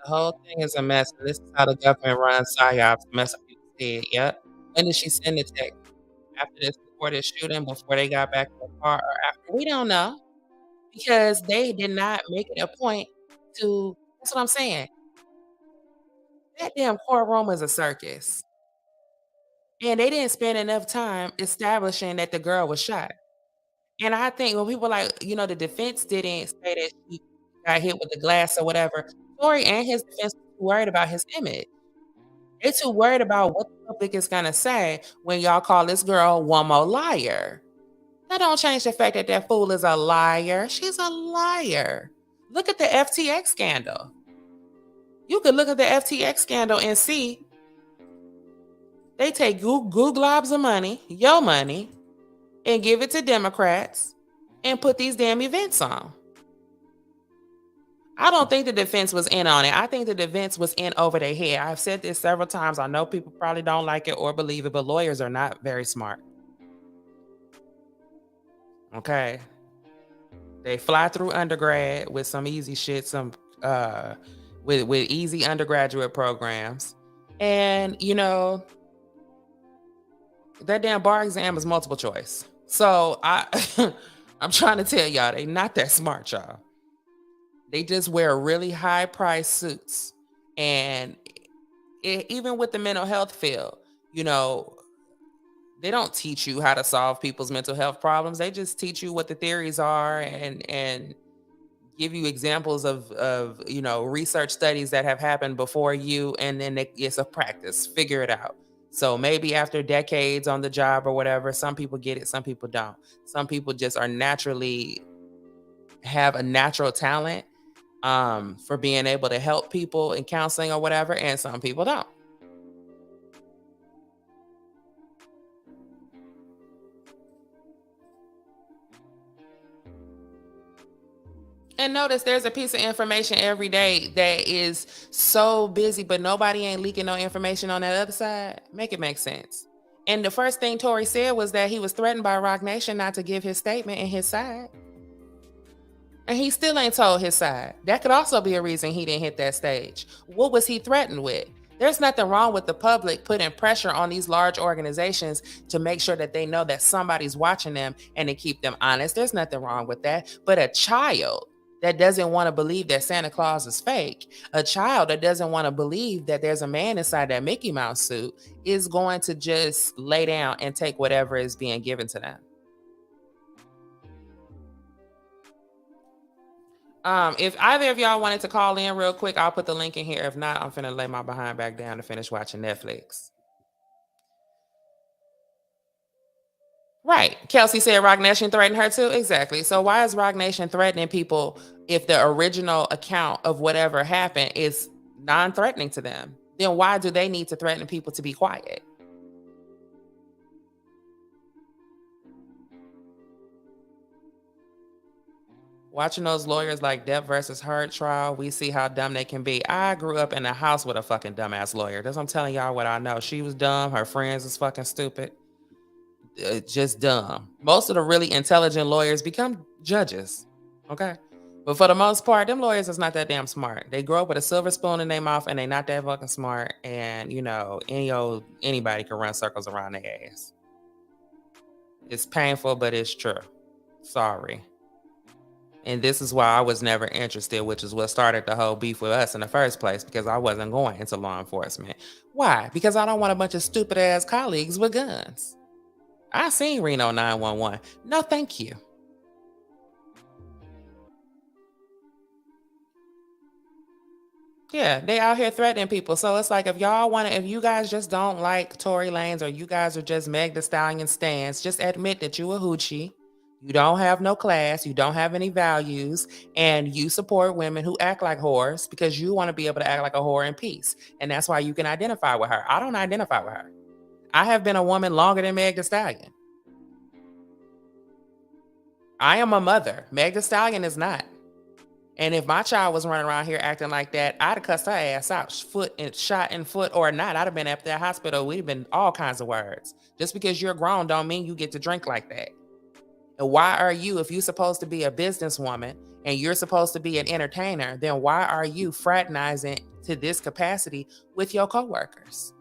The whole thing is a mess. And this is how the government runs psyops, mess up people's head. Yep. When did she send the text? After this reported shooting, before they got back in the car, or after? We don't know because they did not make it a point to. That's what I'm saying. That damn courtroom is a circus, and they didn't spend enough time establishing that the girl was shot. And I think when people like, you know, the defense didn't say that she got hit with the glass or whatever. Tory and his defense were worried about his image. They're too worried about what the public is gonna say when y'all call this girl one more liar. That don't change the fact that that fool is a liar. She's a liar. Look at the FTX scandal. You could look at the FTX scandal and see they take globs of money, your money, and give it to Democrats and put these damn events on. I don't think the defense was in on it. I think the defense was in over their head. I've said this several times. I know people probably don't like it or believe it, but lawyers are not very smart. Okay. They fly through undergrad with some easy shit, some with easy undergraduate programs. And you know, that damn bar exam is multiple choice. So I'm trying to tell y'all, they not that smart, y'all. They just wear really high priced suits. And even with the mental health field, you know, they don't teach you how to solve people's mental health problems. They just teach you what the theories are and give you examples of you know, research studies that have happened before you, and then it's a practice. Figure it out. So maybe after decades on the job or whatever, some people get it, some people don't. Some people just are naturally have a natural talent for being able to help people in counseling or whatever, and some people don't. And notice there's a piece of information every day that is so busy, but nobody ain't leaking no information on that other side. Make it make sense. And the first thing Tory said was that he was threatened by Rock Nation not to give his statement and his side. And he still ain't told his side. That could also be a reason he didn't hit that stage. What was he threatened with? There's nothing wrong with the public putting pressure on these large organizations to make sure that they know that somebody's watching them and to keep them honest. There's nothing wrong with that. But a child that doesn't want to believe that Santa Claus is fake, a child that doesn't want to believe that there's a man inside that Mickey Mouse suit is going to just lay down and take whatever is being given to them. If either of y'all wanted to call in real quick, I'll put the link in here. If not, I'm finna lay my behind back down to finish watching Netflix. Right. Kelsey said Rock Nation threatened her too. Exactly. So why is Rock Nation threatening people if the original account of whatever happened is non-threatening to them? Then why do they need to threaten people to be quiet? Watching those lawyers like Depp versus Heard trial, we see how dumb they can be. I grew up in a house with a fucking dumbass lawyer. That's what I'm telling y'all what I know. She was dumb. Her friends was fucking stupid. Just dumb. Most of the really intelligent lawyers become judges. Okay? But for the most part, them lawyers is not that damn smart. They grow up with a silver spoon in their mouth and they not that fucking smart. And, you know, anybody can run circles around their ass. It's painful, but it's true. Sorry. And this is why I was never interested, which is what started the whole beef with us in the first place, because I wasn't going into law enforcement. Why? Because I don't want a bunch of stupid ass colleagues with guns. I seen Reno 911. No, thank you. Yeah, they out here threatening people. So it's like, if you guys just don't like Tory Lanez, or you guys are just Meg Thee Stallion stans, just admit that you a hoochie. You don't have no class, you don't have any values, and you support women who act like whores because you want to be able to act like a whore in peace. And that's why you can identify with her. I don't identify with her. I have been a woman longer than Meg Thee Stallion. I am a mother. Meg Thee Stallion is not. And if my child was running around here acting like that, I'd have cussed her ass out, shot in foot or not. I'd have been at that hospital. We'd have been all kinds of words. Just because you're grown don't mean you get to drink like that. And why are you, if you're supposed to be a businesswoman and you're supposed to be an entertainer, then why are you fraternizing to this capacity with your coworkers?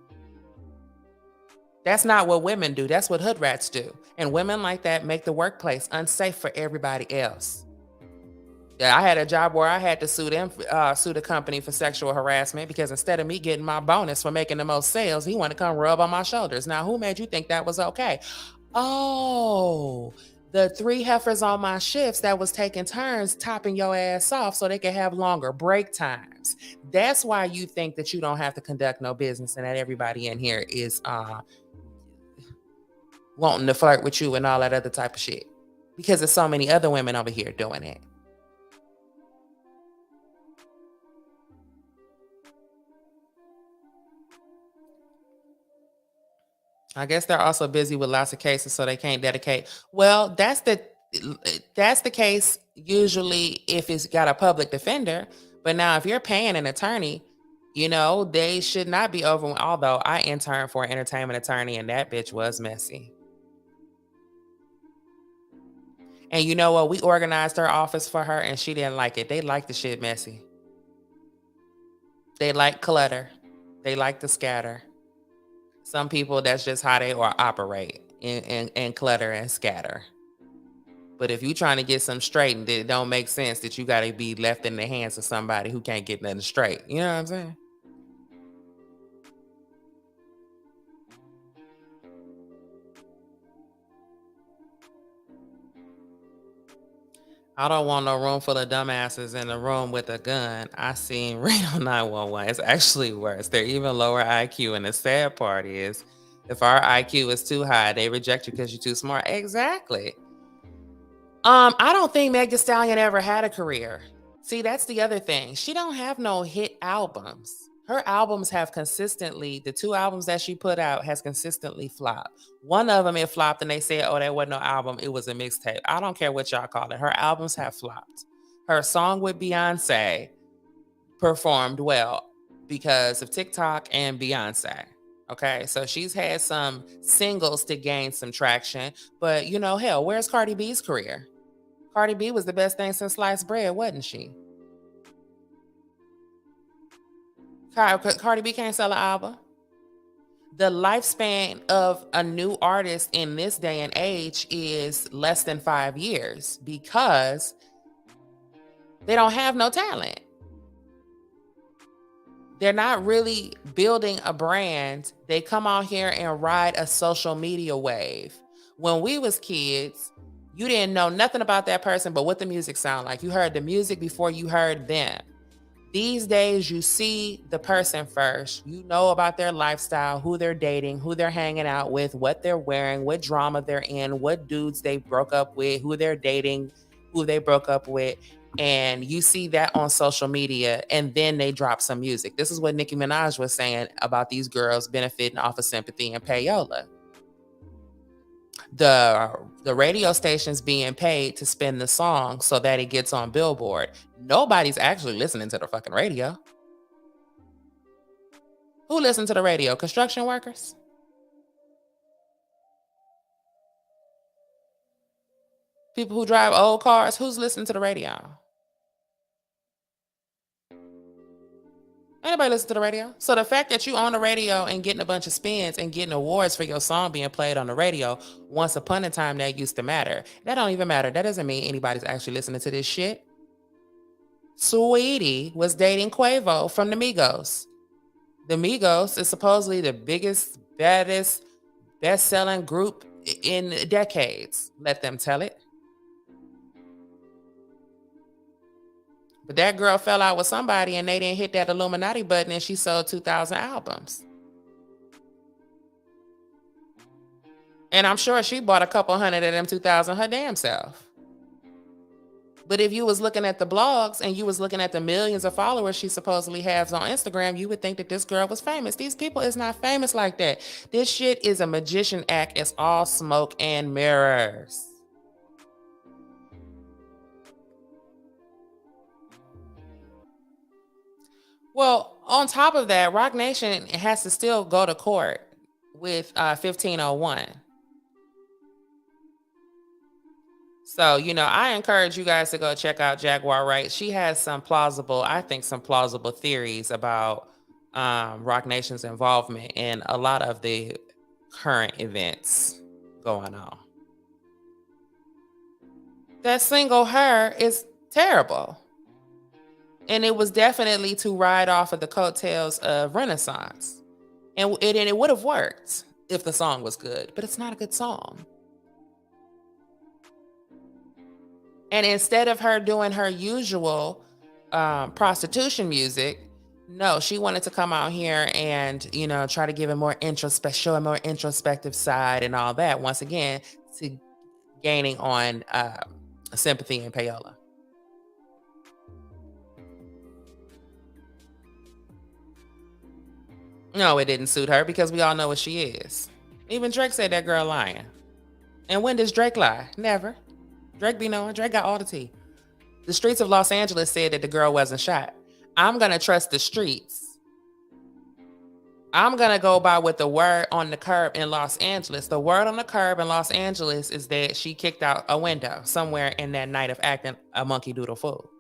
That's not what women do. That's what hood rats do. And women like that make the workplace unsafe for everybody else. Yeah, I had a job where I had to sue the company for sexual harassment because instead of me getting my bonus for making the most sales, he wanted to come rub on my shoulders. Now, who made you think that was okay? Oh, the 3 heifers on my shifts that was taking turns topping your ass off so they could have longer break times. That's why you think that you don't have to conduct no business and that everybody in here is wanting to flirt with you and all that other type of shit. Because there's so many other women over here doing it. I guess they're also busy with lots of cases, so they can't dedicate. Well, that's the case usually if it's got a public defender. But now if you're paying an attorney, you know, they should not be over. Although I interned for an entertainment attorney and that bitch was messy. And you know what? We organized her office for her and she didn't like it. They like the shit messy. They like clutter. They like the scatter. Some people, that's just how they operate in clutter and scatter. But if you're trying to get some straightened, it don't make sense that you got to be left in the hands of somebody who can't get nothing straight. You know what I'm saying? I don't want no room full of dumbasses in a room with a gun. I seen Reno 911. It's actually worse. They're even lower IQ. And the sad part is, if our IQ is too high, they reject you because you're too smart. Exactly. I don't think Meg Thee Stallion ever had a career. See, that's the other thing. She don't have no hit albums. Her albums have consistently, the 2 albums that she put out has consistently flopped. One of them, it flopped and they said, oh, that wasn't no album. It was a mixtape. I don't care what y'all call it. Her albums have flopped. her song with Beyonce performed well because of TikTok and Beyonce. Okay, so she's had some singles to gain some traction, but hell, where's Cardi B's career? Cardi B was the best thing since sliced bread, wasn't she? Cardi B can't sell an album. The lifespan of a new artist in this day and age is less than 5 years because they don't have no talent. They're not really building a brand. They come out here and ride a social media wave. When we was kids, you didn't know nothing about that person but what the music sound like. You heard the music before you heard them. These days, you see the person first. You know about their lifestyle, who they're dating, who they're hanging out with, what they're wearing, what drama they're in, what dudes they broke up with, who they're dating, who they broke up with. And you see that on social media, and then they drop some music. This is what Nicki Minaj was saying about these girls benefiting off of sympathy and payola. The radio station's being paid to spin the song so that it gets on Billboard. Nobody's actually listening to the fucking radio. Who listens to the radio? Construction workers? People who drive old cars? Who's listening to the radio? Anybody listen to the radio? So the fact that you on the radio and getting a bunch of spins and getting awards for your song being played on the radio, once upon a time that used to matter. That don't even matter. That doesn't mean anybody's actually listening to this shit. Saweetie was dating Quavo from the Migos. The Migos is supposedly the biggest, baddest, best-selling group in decades. Let them tell it. But that girl fell out with somebody and they didn't hit that Illuminati button and she sold 2,000 albums. And I'm sure she bought a couple hundred of them 2,000 her damn self. But if you was looking at the blogs and you was looking at the millions of followers she supposedly has on Instagram, you would think that this girl was famous. These people is not famous like that. This shit is a magician act. It's all smoke and mirrors. Well, on top of that, Rock Nation has to still go to court with 1501. So, I encourage you guys to go check out Jaguar Wright. She has some plausible theories about Rock Nation's involvement in a lot of the current events going on. That single Her is terrible. And it was definitely to ride off of the coattails of Renaissance. And it would have worked if the song was good, but it's not a good song. And instead of her doing her usual prostitution music, no, she wanted to come out here and, try to give show a more introspective side and all that. Once again, to gaining on sympathy and payola. No, it didn't suit her because we all know what she is. Even Drake said that girl lying. And when does Drake lie? Never. Drake be knowing. Drake got all the tea. The streets of Los Angeles said that the girl wasn't shot. I'm going to trust the streets. I'm going to go by what the word on the curb in Los Angeles. The word on the curb in Los Angeles is that she kicked out a window somewhere in that night of acting a monkey doodle fool.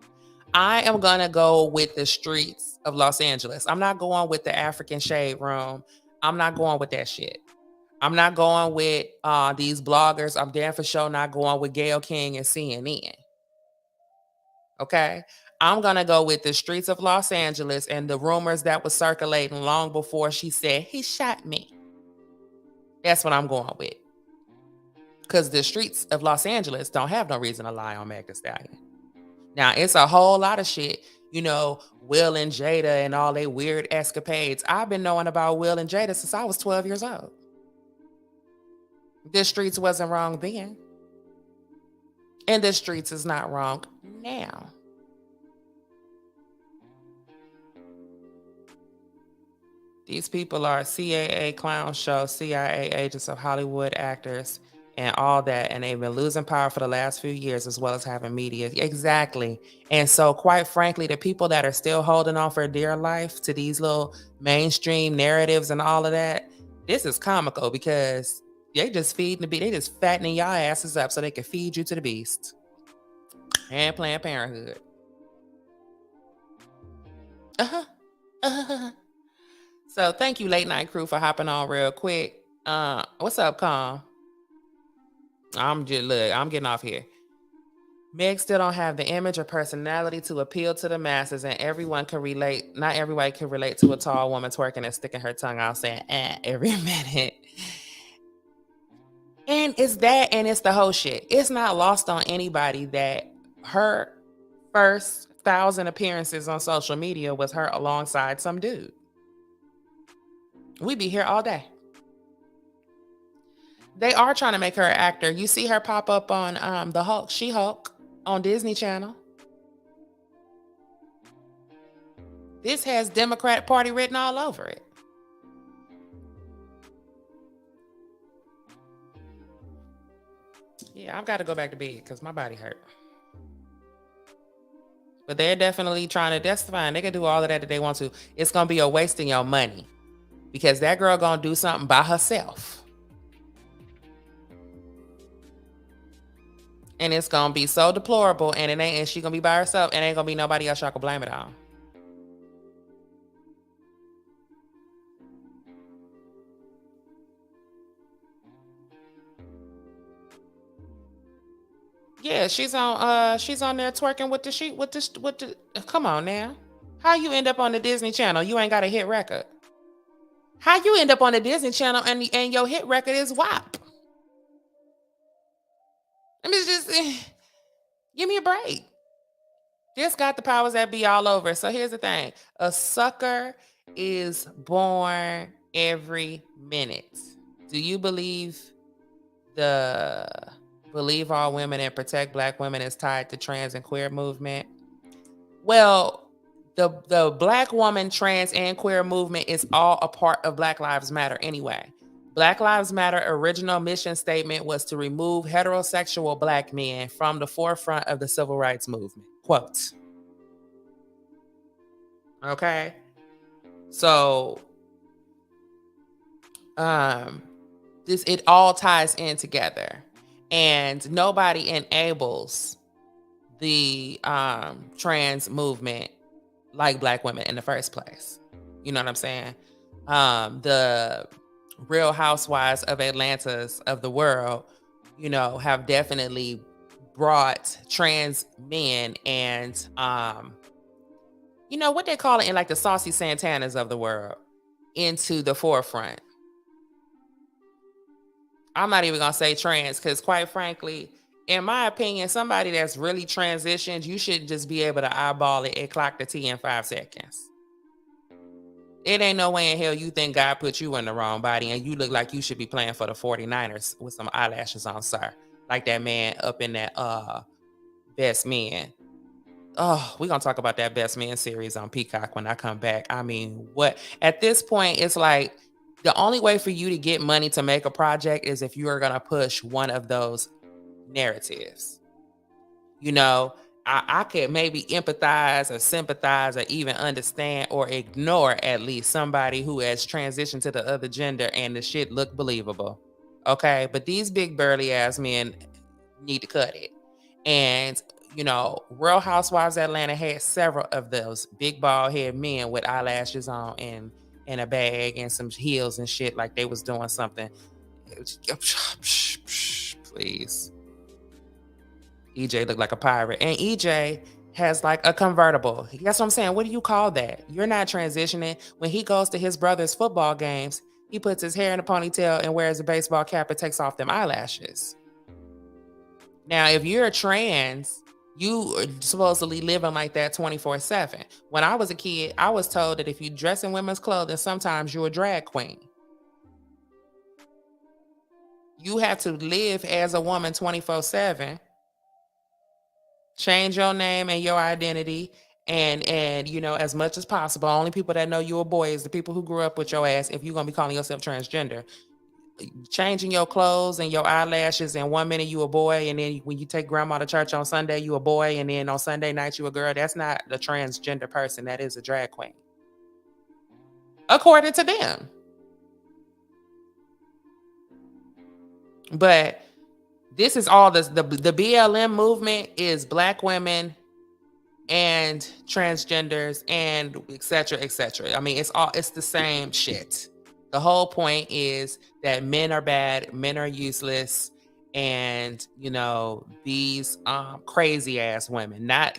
I am going to go with the streets of Los Angeles. I'm not going with the African Shade Room. I'm not going with that shit. I'm not going with these bloggers. I'm damn for sure not going with Gayle King and CNN. Okay? I'm going to go with the streets of Los Angeles and the rumors that was circulating long before she said, he shot me. That's what I'm going with. Because the streets of Los Angeles don't have no reason to lie on Meg Thee Stallion. Now, it's a whole lot of shit. Will and Jada and all their weird escapades. I've been knowing about Will and Jada since I was 12 years old. The streets wasn't wrong then. And the streets is not wrong now. These people are CAA clown show, CIA agents of Hollywood actors, and all that. And they've been losing power for the last few years, as well as having media. Exactly. And so, quite frankly, the people that are still holding on for dear life to these little mainstream narratives and all of that, this is comical because they just feeding the beast. They just fattening y'all asses up so they can feed you to the beast. And Planned Parenthood. So thank you, Late Night Crew, for hopping on real quick. What's up, Calm? I'm getting off here. Meg still don't have the image or personality to appeal to the masses, and everyone can relate. Not everybody can relate to a tall woman twerking and sticking her tongue out saying every minute. And it's that, and it's the whole shit. It's not lost on anybody that her first 1,000 appearances on social media was her alongside some dude. We be here all day. They are trying to make her an actor. You see her pop up on the Hulk, She-Hulk on Disney Channel. This has Democrat Party written all over it. Yeah, I've got to go back to bed because my body hurt. But they're definitely trying to, that's fine. They can do all of that if they want to. It's going to be a waste of your money because that girl going to do something by herself. And it's going to be so deplorable and she going to be by herself and ain't going to be nobody else y'all can blame it on. Yeah, she's on there twerking with the come on now. How you end up on the Disney Channel? You ain't got a hit record. How you end up on the Disney Channel and your hit record is WAP? I mean, just give me a break. This got the powers that be all over. So here's the thing. A sucker is born every minute. Do you believe the Believe All Women and Protect Black Women is tied to trans and queer movement? Well, the Black woman, trans, and queer movement is all a part of Black Lives Matter anyway. Black Lives Matter original mission statement was to remove heterosexual Black men from the forefront of the civil rights movement. Quote. Okay. So, it all ties in together. And nobody enables the trans movement like Black women in the first place. You know what I'm saying? The Real Housewives of Atlanta's of the world, have definitely brought trans men and, what they call it in like the Saucy Santanas of the world into the forefront. I'm not even going to say trans because quite frankly, in my opinion, somebody that's really transitioned, you should just be able to eyeball it and clock the T in 5 seconds. It ain't no way in hell you think God put you in the wrong body and you look like you should be playing for the 49ers with some eyelashes on, sir. Like that man up in that Best Men. Oh, we're going to talk about that Best Men series on Peacock when I come back. I mean, what? At this point, it's like the only way for you to get money to make a project is if you are going to push one of those narratives. I could maybe empathize or sympathize or even understand or ignore at least somebody who has transitioned to the other gender and the shit look believable. Okay. But these big burly ass men need to cut it. And, Real Housewives of Atlanta had several of those big bald head men with eyelashes on and a bag and some heels and shit like they was doing something. Please. EJ looked like a pirate. And EJ has like a convertible. That's what I'm saying. What do you call that? You're not transitioning. When he goes to his brother's football games, he puts his hair in a ponytail and wears a baseball cap and takes off them eyelashes. Now, if you're trans, you are supposedly living like that 24/7. When I was a kid, I was told that if you dress in women's clothing, sometimes you're a drag queen. You have to live as a woman 24/7. Change your name and your identity and as much as possible. Only people that know you're a boy is the people who grew up with your ass if you're going to be calling yourself transgender. changing your clothes and your eyelashes, and 1 minute you a boy, and then when you take grandma to church on Sunday, you a boy, and then on Sunday night you a girl. That's not a transgender person. That is a drag queen, according to them. But this is all the BLM movement is black women and transgenders and et cetera, et cetera. I mean, it's the same shit. The whole point is that men are bad, men are useless, and these crazy ass women, not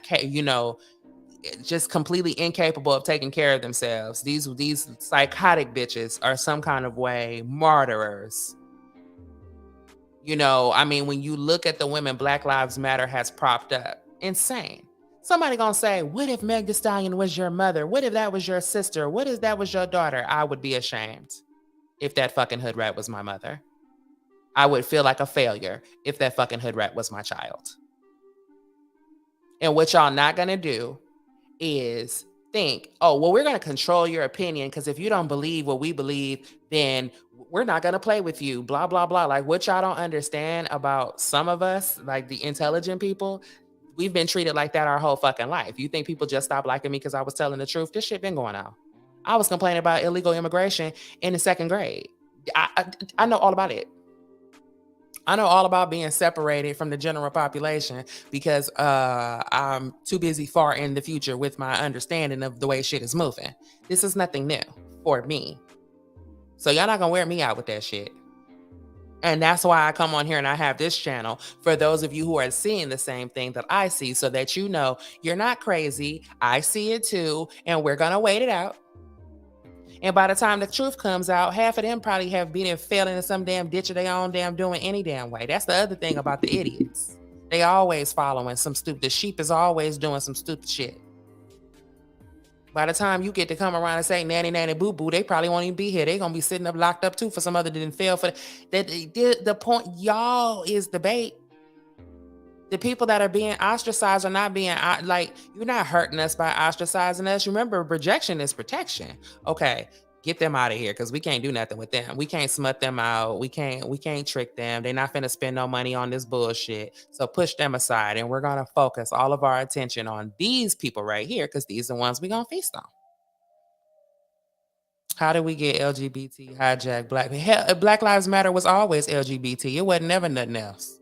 just completely incapable of taking care of themselves. These psychotic bitches are some kind of way martyrers. I mean, when you look at the women Black Lives Matter has propped up, insane. Somebody gonna say, what if Meg Thee Stallion was your mother? What if that was your sister? What if that was your daughter? I would be ashamed if that fucking hood rat was my mother. I would feel like a failure if that fucking hood rat was my child. And what y'all not gonna do is think, oh, well, we're gonna control your opinion, because if you don't believe what we believe, then we're not gonna play with you, blah, blah, blah. Like, what y'all don't understand about some of us, like the intelligent people, we've been treated like that our whole fucking life. You think people just stopped liking me because I was telling the truth? This shit been going on. I was complaining about illegal immigration in the 2nd grade. I know all about it. I know all about being separated from the general population because I'm too busy far in the future with my understanding of the way shit is moving. This is nothing new for me. So y'all not gonna wear me out with that shit. And that's why I come on here and I have this channel for those of you who are seeing the same thing that I see, so that you know you're not crazy. I see it too, and we're gonna wait it out. And by the time the truth comes out, half of them probably have been and fell into some damn ditch of their own damn doing any damn way. That's the other thing about the idiots. They always following some stupid. The sheep is always doing some stupid shit. By the time you get to come around and say nanny, nanny, boo, boo, they probably won't even be here. They're going to be sitting up locked up too for some other didn't fail for that. The point, y'all, is the bait. The people that are being ostracized are not being, like, you're not hurting us by ostracizing us. Remember, rejection is protection. Okay, get them out of here, because we can't do nothing with them. We can't smut them out. We can't trick them. They're not finna spend no money on this bullshit. So push them aside, and we're gonna focus all of our attention on these people right here, because these are the ones we're gonna feast on. How did we get LGBT hijacked? Black Lives Matter was always LGBT. It wasn't never nothing else.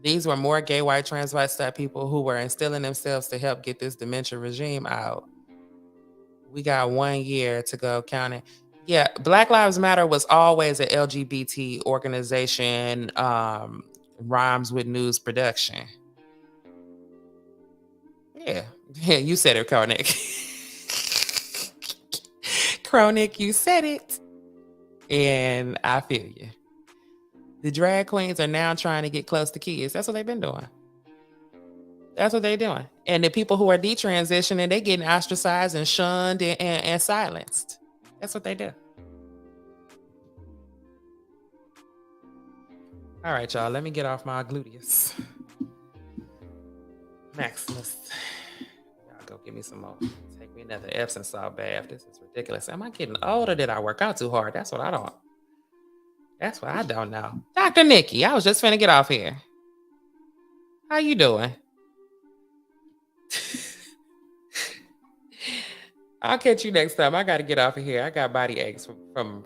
These were more gay, white, trans, white side people who were instilling themselves to help get this dementia regime out. We got 1 year to go counting. Yeah, Black Lives Matter was always an LGBT organization, rhymes with news production. Yeah, you said it, Chronic. Chronic, you said it. And I feel you. The drag queens are now trying to get close to kids. That's what they've been doing. That's what they're doing. And the people who are detransitioning, they're getting ostracized and shunned and silenced. That's what they do. All right, y'all. Let me get off my gluteus. Maximus. Y'all go give me some more. Take me another Epsom salt bath. This is ridiculous. Am I getting old, or did I work out too hard? That's what I don't know. Dr. Nikki, I was just finna get off here. How you doing? I'll catch you next time. I got to get off of here. I got body aches from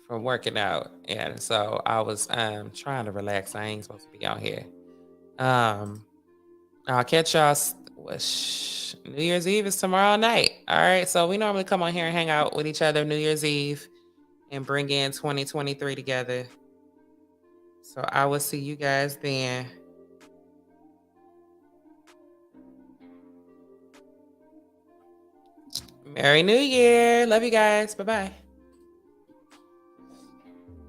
working out. And so I was trying to relax. I ain't supposed to be out here. I'll catch y'all. New Year's Eve is tomorrow night. All right. So we normally come on here and hang out with each other New Year's Eve and bring in 2023 together. So I will see you guys then. Merry New Year. Love you guys. Bye-bye.